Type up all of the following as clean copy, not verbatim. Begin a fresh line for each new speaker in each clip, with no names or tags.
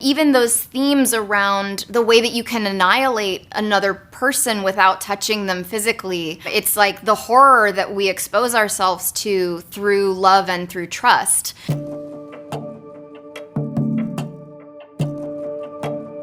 Even those themes around the way that you can annihilate another person without touching them physically. It's like the horror that we expose ourselves to through love and through trust.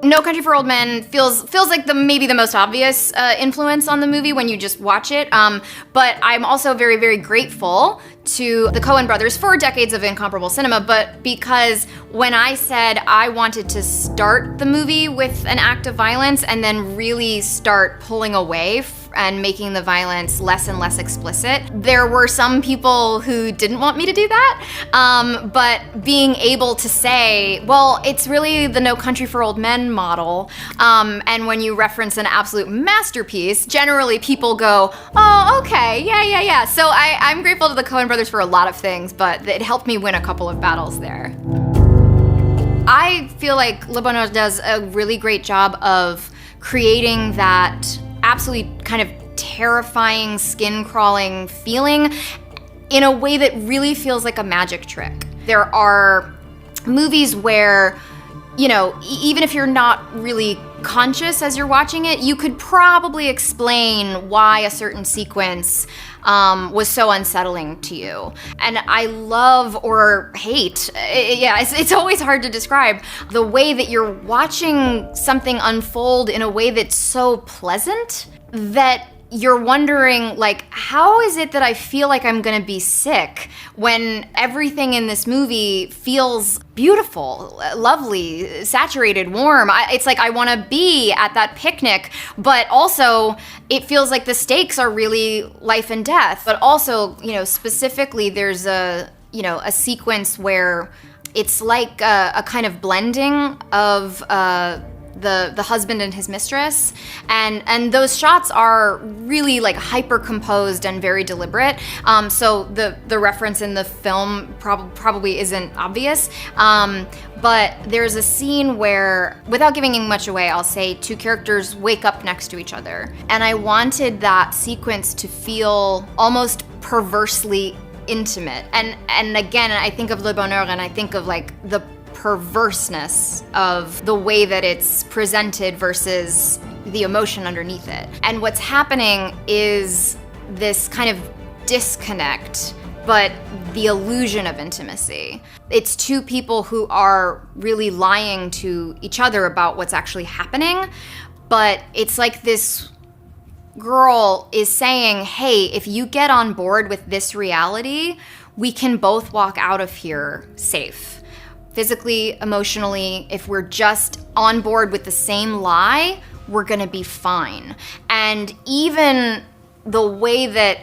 No Country for Old Men feels like maybe the most obvious influence on the movie when you just watch it. But I'm also very, very grateful to the Coen brothers for decades of incomparable cinema, but because when I said I wanted to start the movie with an act of violence and then really start pulling away and making the violence less and less explicit, there were some people who didn't want me to do that. But being able to say, well, it's really the No Country for Old Men model. And when you reference an absolute masterpiece, generally people go, oh, okay, yeah. So I'm grateful to the Coen brothers for a lot of things, but it helped me win a couple of battles there. I feel like Le Bonheur does a really great job of creating that absolutely kind of terrifying, skin-crawling feeling in a way that really feels like a magic trick. There are movies where, you know, even if you're not really conscious as you're watching it, you could probably explain why a certain sequence was so unsettling to you. And I love or hate, it's always hard to describe, the way that you're watching something unfold in a way that's so pleasant that you're wondering, like, how is it that I feel like I'm gonna be sick when everything in this movie feels beautiful, lovely, saturated, warm? It's like I wanna be at that picnic, but also it feels like the stakes are really life and death. But also, you know, specifically there's a sequence where it's like a kind of blending of the husband and his mistress, and those shots are really like hyper composed and very deliberate. So the reference in the film probably isn't obvious. But there's a scene where, without giving much away, I'll say two characters wake up next to each other, and I wanted that sequence to feel almost perversely intimate. And again, I think of Le Bonheur and I think of like the perverseness of the way that it's presented versus the emotion underneath it. And what's happening is this kind of disconnect, but the illusion of intimacy. It's two people who are really lying to each other about what's actually happening, but it's like this girl is saying, hey, if you get on board with this reality, we can both walk out of here safe. Physically, emotionally, if we're just on board with the same lie, we're gonna be fine. And even the way that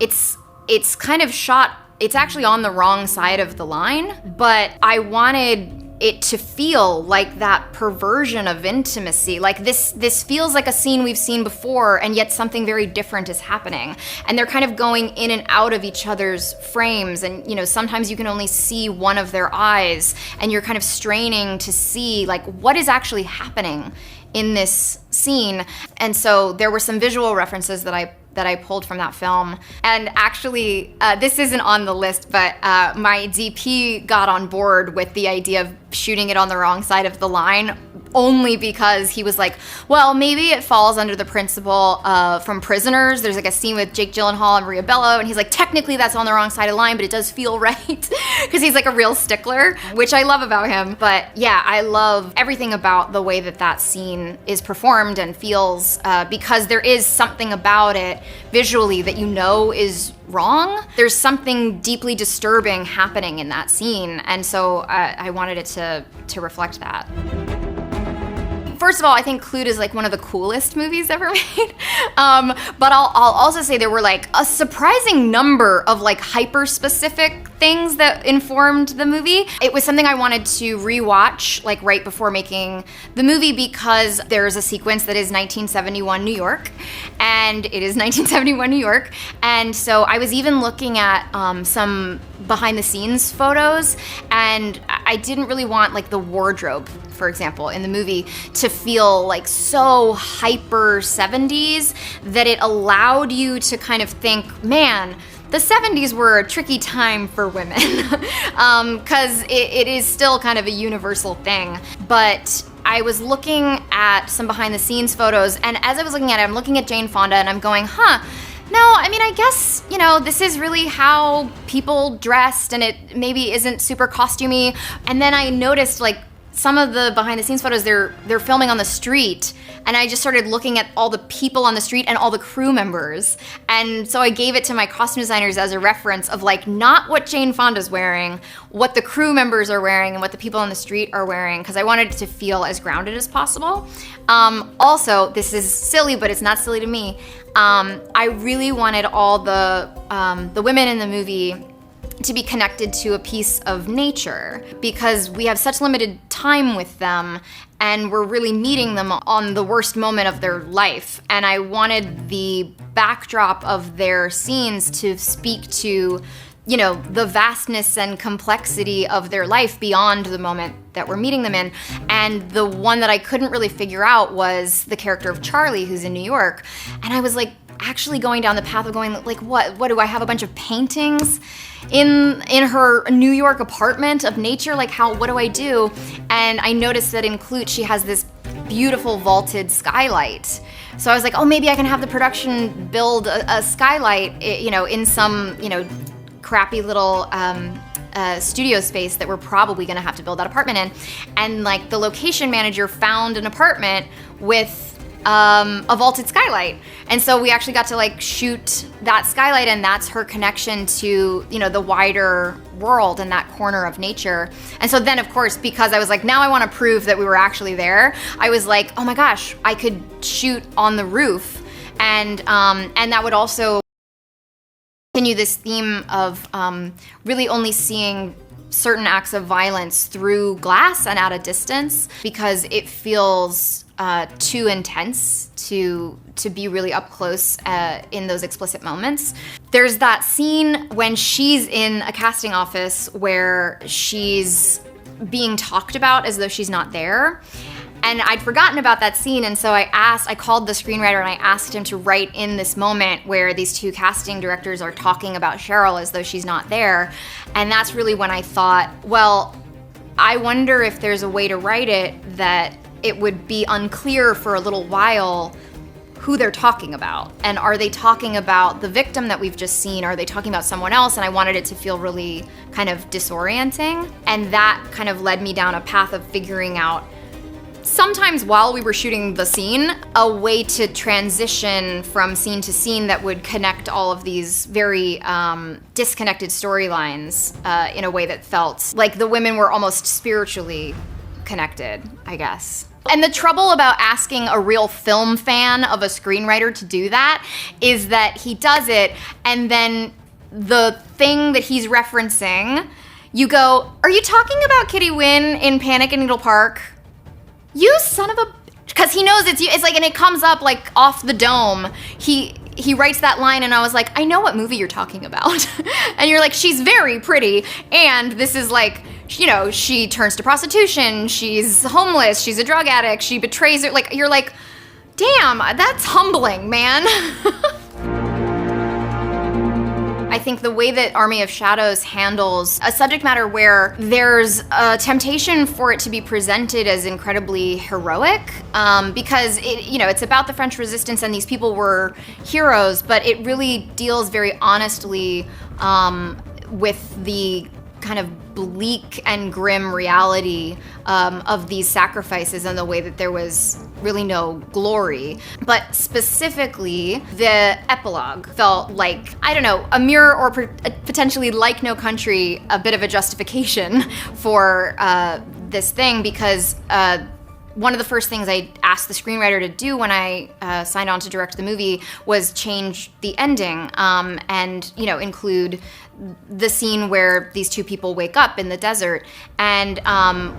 it's kind of shot, it's actually on the wrong side of the line, but I wanted it to feel like that perversion of intimacy. Like this feels like a scene we've seen before, and yet something very different is happening. And they're kind of going in and out of each other's frames, and you know, sometimes you can only see one of their eyes, and you're kind of straining to see like what is actually happening in this scene. And so there were some visual references that I pulled from that film. And actually, this isn't on the list, but my DP got on board with the idea of shooting it on the wrong side of the line, only because he was like, well, maybe it falls under the principle from Prisoners. There's like a scene with Jake Gyllenhaal and Maria Bello, and he's like, technically that's on the wrong side of the line, but it does feel right, because he's like a real stickler, which I love about him. But yeah, I love everything about the way that scene is performed and feels, because there is something about it visually that you know is wrong. There's something deeply disturbing happening in that scene, and so I wanted it to reflect that. First of all, I think Clued is like one of the coolest movies ever made. But I'll also say there were like a surprising number of like hyper-specific things that informed the movie. It was something I wanted to rewatch like right before making the movie, because there's a sequence that is 1971 New York, and it is 1971 New York. And so I was even looking at some behind the scenes photos, and I didn't really want like the wardrobe, for example, in the movie to feel like so hyper 70s that it allowed you to kind of think, man, the 70s were a tricky time for women because it is still kind of a universal thing. But I was looking at some behind the scenes photos, and as I was looking at it, I'm looking at Jane Fonda and I'm going, no, I mean, I guess, this is really how people dressed, and it maybe isn't super costumey. And then I noticed, like, some of the behind the scenes photos, they're filming on the street, and I just started looking at all the people on the street and all the crew members. And so I gave it to my costume designers as a reference of, like, not what Jane Fonda's wearing, what the crew members are wearing and what the people on the street are wearing, because I wanted it to feel as grounded as possible. Also, this is silly, but it's not silly to me. I really wanted all the women in the movie to be connected to a piece of nature, because we have such limited time with them and we're really meeting them on the worst moment of their life. And I wanted the backdrop of their scenes to speak to, the vastness and complexity of their life beyond the moment that we're meeting them in. And the one that I couldn't really figure out was the character of Charlie, who's in New York. And I was like, actually going down the path of going, like, what do I have a bunch of paintings in her New York apartment of nature? Like, what do I do? And I noticed that in Clute she has this beautiful vaulted skylight. So I was like, oh, maybe I can have the production build a skylight, in some, crappy little studio space that we're probably gonna have to build that apartment in. And like the location manager found an apartment with a vaulted skylight. And so we actually got to like shoot that skylight, and that's her connection to, the wider world and that corner of nature. And so then, of course, because I was like, now I want to prove that we were actually there, I was like, oh my gosh, I could shoot on the roof. And that would also continue this theme of really only seeing certain acts of violence through glass and at a distance, because it feels too intense to be really up close in those explicit moments. There's that scene when she's in a casting office where she's being talked about as though she's not there. And I'd forgotten about that scene, and so I called the screenwriter and I asked him to write in this moment where these two casting directors are talking about Cheryl as though she's not there. And that's really when I thought, well, I wonder if there's a way to write it that it would be unclear for a little while who they're talking about. And are they talking about the victim that we've just seen? Are they talking about someone else? And I wanted it to feel really kind of disorienting. And that kind of led me down a path of figuring out, sometimes while we were shooting the scene, a way to transition from scene to scene that would connect all of these very disconnected storylines in a way that felt like the women were almost spiritually connected, I guess. And the trouble about asking a real film fan of a screenwriter to do that is that he does it, and then the thing that he's referencing, you go, are you talking about Kitty Wynn in Panic in Needle Park? You son of a... Because he knows it's you. It's like, and it comes up like off the dome. He writes that line, and I was like, I know what movie you're talking about. And you're like, she's very pretty, and this is like, she turns to prostitution, she's homeless, she's a drug addict, she betrays her. Like, you're like, damn, that's humbling, man. I think the way that Army of Shadows handles a subject matter where there's a temptation for it to be presented as incredibly heroic, because it's about the French Resistance and these people were heroes, but it really deals very honestly with the kind of bleak and grim reality of these sacrifices and the way that there was really no glory. But specifically, the epilogue felt like, I don't know, a mirror or potentially like No Country, a bit of a justification for this thing, because one of the first things I asked the screenwriter to do when I signed on to direct the movie was change the ending and, include the scene where these two people wake up in the desert. And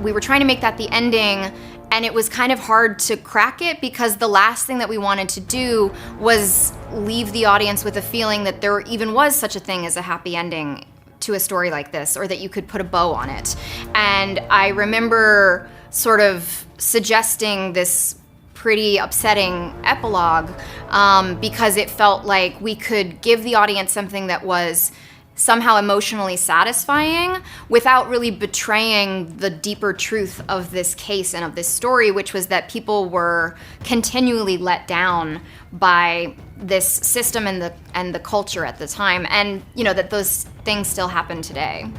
we were trying to make that the ending, and it was kind of hard to crack it because the last thing that we wanted to do was leave the audience with a feeling that there even was such a thing as a happy ending to a story like this, or that you could put a bow on it. And I remember sort of suggesting this pretty upsetting epilogue, because it felt like we could give the audience something that was somehow emotionally satisfying without really betraying the deeper truth of this case and of this story, which was that people were continually let down by this system and the culture at the time, and that those things still happen today.